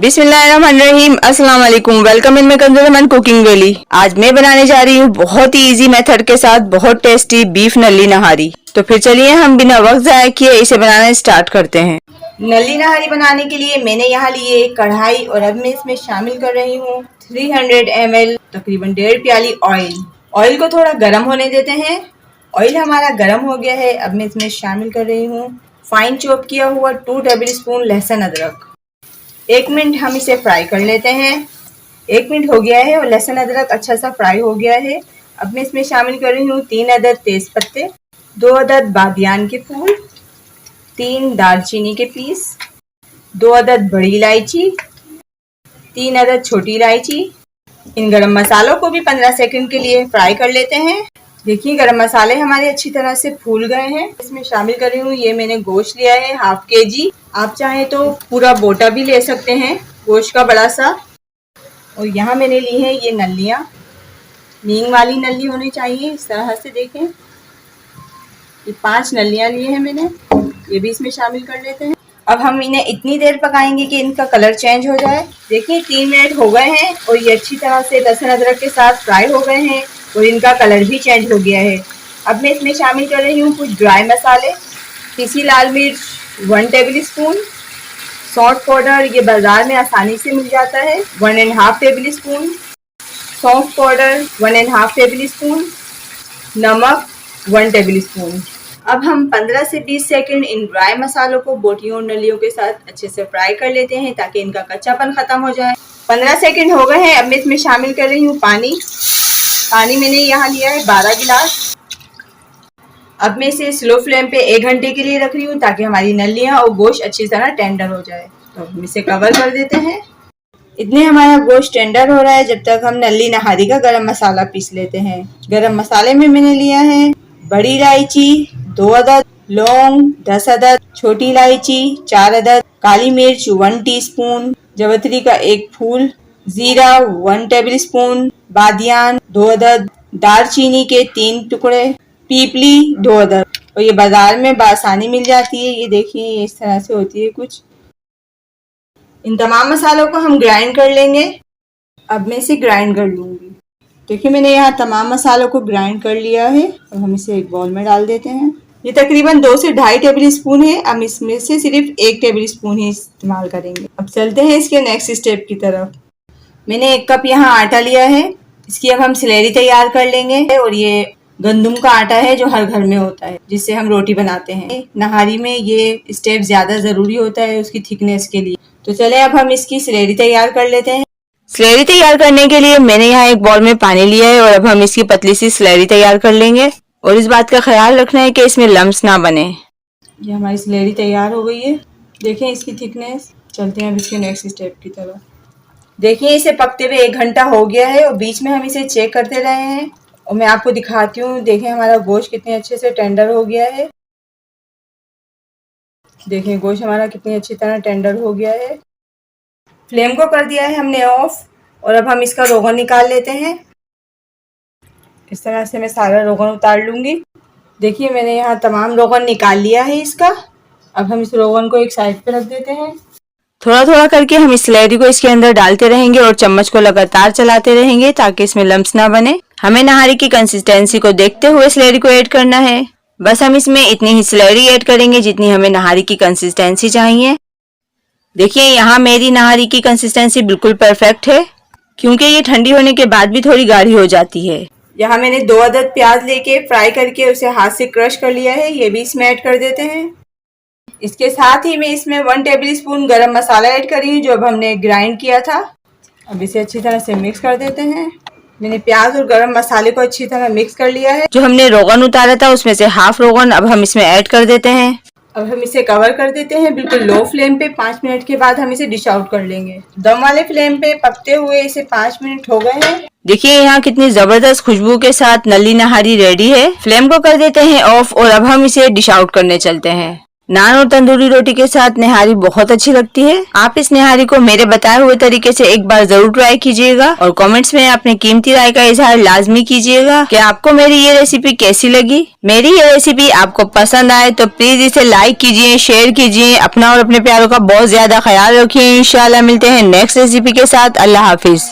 बिस्मिल्लाहिर्रहमानिर्रहीम। अस्सलाम वालेकुम। Welcome in my consumer cooking valley. आज मैं बनाने जा रही हूँ बहुत ही इजी मेथड के साथ बहुत टेस्टी बीफ नल्ली नहारी। तो फिर चलिए हम बिना वक्त ज़ाया किए इसे बनाना स्टार्ट करते हैं। नल्ली नहारी बनाने के लिए मैंने यहाँ लिए कढ़ाई और अब मैं इसमें शामिल कर रही हूँ 300 ml तकरीबन 1.5 प्याली ऑयल। ऑयल को थोड़ा गर्म होने देते हैं। ऑयल हमारा गर्म हो गया है। अब मैं इसमें शामिल कर रही हूँ फाइन चॉप किया हुआ 2 टेबल स्पून लहसुन अदरक। 1 मिनट हम इसे फ्राई कर लेते हैं। 1 मिनट हो गया है और लहसुन अदरक अच्छा सा फ्राई हो गया है। अब मैं इसमें शामिल कर रही हूँ 3 अदद तेज पत्ते, 2 अदद बादियान के फूल, 3 दालचीनी के पीस, 2 अदद बड़ी इलायची, 3 अदद छोटी इलायची। इन गरम मसालों को भी 15 सेकंड के लिए फ्राई कर लेते हैं। देखिए गरम मसाले हमारे अच्छी तरह से फूल गए हैं। इसमें शामिल कर रही हूँ ये मैंने गोश्त लिया है 1/2 kg। आप चाहें तो पूरा बोटा भी ले सकते हैं गोश्त का बड़ा सा। और यहाँ मैंने ली है ये नल्लियाँ, नींग वाली नल्ली होनी चाहिए इस तरह से। देखें ये 5 नल्लियाँ ली हैं मैंने, ये भी इसमें शामिल कर लेते हैं। अब हम इन्हें इतनी देर पकाएंगे कि इनका कलर चेंज हो जाए। देखिए 3 मिनट हो गए हैं और ये अच्छी तरह से लहसुन अदरक के साथ फ्राई हो गए हैं और इनका कलर भी चेंज हो गया है। अब मैं इसमें शामिल कर रही हूँ कुछ ड्राई मसाले, पिसी लाल मिर्च 1 टेबल स्पून, सौंठ पाउडर ये बाज़ार में आसानी से मिल जाता है 1.5 टेबल स्पून, सौंफ पाउडर 1.5 टेबल स्पून, नमक 1 टेबल स्पून। अब हम 15 से 20 सेकंड इन ड्राई मसालों को बोटियों और नलियों के साथ अच्छे से फ्राई कर लेते हैं ताकि इनका कच्चापन ख़त्म हो जाए। 15 सेकंड हो गए हैं। अब मैं इसमें शामिल कर रही हूँ पानी। पानी मैंने यहाँ लिया है 12 गिलास। अब मैं इसे स्लो फ्लेम पे 1 घंटे के लिए रख रही हूँ ताकि हमारी नल्लियाँ और गोश्त अच्छी तरह टेंडर हो जाए। तो हम इसे कवर कर देते हैं। इतने हमारा गोश्त टेंडर हो रहा है जब तक हम नल्ली नहारी का गरम मसाला पीस लेते हैं। गरम मसाले में मैंने लिया है बड़ी इलायची 2 अदद, लौंग 10 अदद, छोटी इलायची 4 अदद, काली मिर्च 1 टीस्पून, जवतरी का 1 फूल, जीरा 1 टेबल स्पून, बादियान 2 अदद, दालचीनी के 3 टुकड़े, पीपली 2 अदद। और ये बाजार में आसानी मिल जाती है। ये देखिए ये इस तरह से होती है कुछ। इन तमाम मसालों को हम ग्राइंड कर लेंगे। अब मैं इसे ग्राइंड कर लूँगी। देखिए मैंने यहाँ तमाम मसालों को ग्राइंड कर लिया है और हम इसे एक बाउल में डाल देते हैं। ये तकरीबन 2 से 2.5 टेबल स्पून है। अब इसमें से सिर्फ 1 टेबल स्पून ही इस्तेमाल करेंगे। अब चलते हैं इसके नेक्स्ट स्टेप की तरफ। मैंने 1 कप यहाँ आटा लिया है। इसकी अब हम स्लैरी तैयार कर लेंगे। और ये गंदम का आटा है जो हर घर में होता है, जिससे हम रोटी बनाते हैं। नहारी में ये स्टेप ज़्यादा ज़रूरी होता है उसकी थिकनेस के लिए। तो चले अब हम इसकी स्लैरी तैयार कर लेते हैं। स्लैरी तैयार करने के लिए मैंने यहाँ एक बाउल में पानी लिया है और अब हम इसकी पतली सी स्लैरी तैयार कर लेंगे। और इस बात का ख्याल रखना है कि इसमें लम्स ना बने। ये हमारी स्लैरी तैयार हो गई है। देखें इसकी थिकनेस। चलते हैं अब इसके नेक्स्ट स्टेप की तरफ। देखिए इसे पकते हुए 1 घंटा हो गया है और बीच में हम इसे चेक करते रहे हैं। और मैं आपको दिखाती हूँ। देखें हमारा गोश्त कितने अच्छे से टेंडर हो गया है। देखें गोश्त हमारा कितनी अच्छी तरह टेंडर हो गया है। फ्लेम को कर दिया है हमने ऑफ और अब हम इसका रोगन निकाल लेते हैं। इस तरह से मैं सारा रोगन उतार लूँगी। देखिए मैंने यहाँ तमाम रोगन निकाल लिया है इसका। अब हम इस रोगन को एक साइड पे रख देते हैं। थोड़ा थोड़ा करके हम इस स्लैरी को इसके अंदर डालते रहेंगे और चम्मच को लगातार चलाते रहेंगे ताकि इसमें लम्स ना बने। हमें नहारी की कंसिस्टेंसी को देखते हुए स्लैरी को ऐड करना है। बस हम इसमें इतनी ही स्लैरी ऐड करेंगे जितनी हमें नहारी की कंसिस्टेंसी चाहिए। देखिए यहाँ मेरी नहारी की कंसिस्टेंसी बिल्कुल परफेक्ट है, क्योंकि ये ठंडी होने के बाद भी थोड़ी गाढ़ी हो जाती है। यहाँ मैंने 2 अदद प्याज लेके फ्राई करके उसे हाथ से क्रश कर लिया है। ये भी इसमें ऐड कर देते हैं। इसके साथ ही मैं इसमें 1 टेबल स्पून गरम मसाला ऐड करी हूँ जो अब हमने ग्राइंड किया था। अब इसे अच्छी तरह से मिक्स कर देते हैं। मैंने प्याज और गरम मसाले को अच्छी तरह मिक्स कर लिया है। जो हमने रोगन उतारा था उसमें से हाफ रोगन अब हम इसमें ऐड कर देते हैं। अब हम इसे कवर कर देते हैं बिल्कुल लो फ्लेम पे। 5 मिनट के बाद हम इसे डिश आउट कर लेंगे। दम वाले फ्लेम पे पकते हुए इसे 5 मिनट हो गए हैं। देखिए यहाँ कितनी जबरदस्त खुशबू के साथ नल्ली नहारी रेडी है। फ्लेम को कर देते हैं ऑफ और अब हम इसे डिश आउट करने चलते हैं। नान और तंदूरी रोटी के साथ निहारी बहुत अच्छी लगती है। आप इस निहारी को मेरे बताए हुए तरीके से एक बार जरूर ट्राई कीजिएगा और कमेंट्स में अपने कीमती राय का इजहार लाजमी कीजिएगा कि आपको मेरी ये रेसिपी कैसी लगी। मेरी ये रेसिपी आपको पसंद आए तो प्लीज इसे लाइक कीजिए, शेयर कीजिए। अपना और अपने प्यारों का बहुत ज्यादा ख्याल रखिए। इंशाल्लाह मिलते हैं नेक्स्ट रेसिपी के साथ। अल्लाह हाफिज।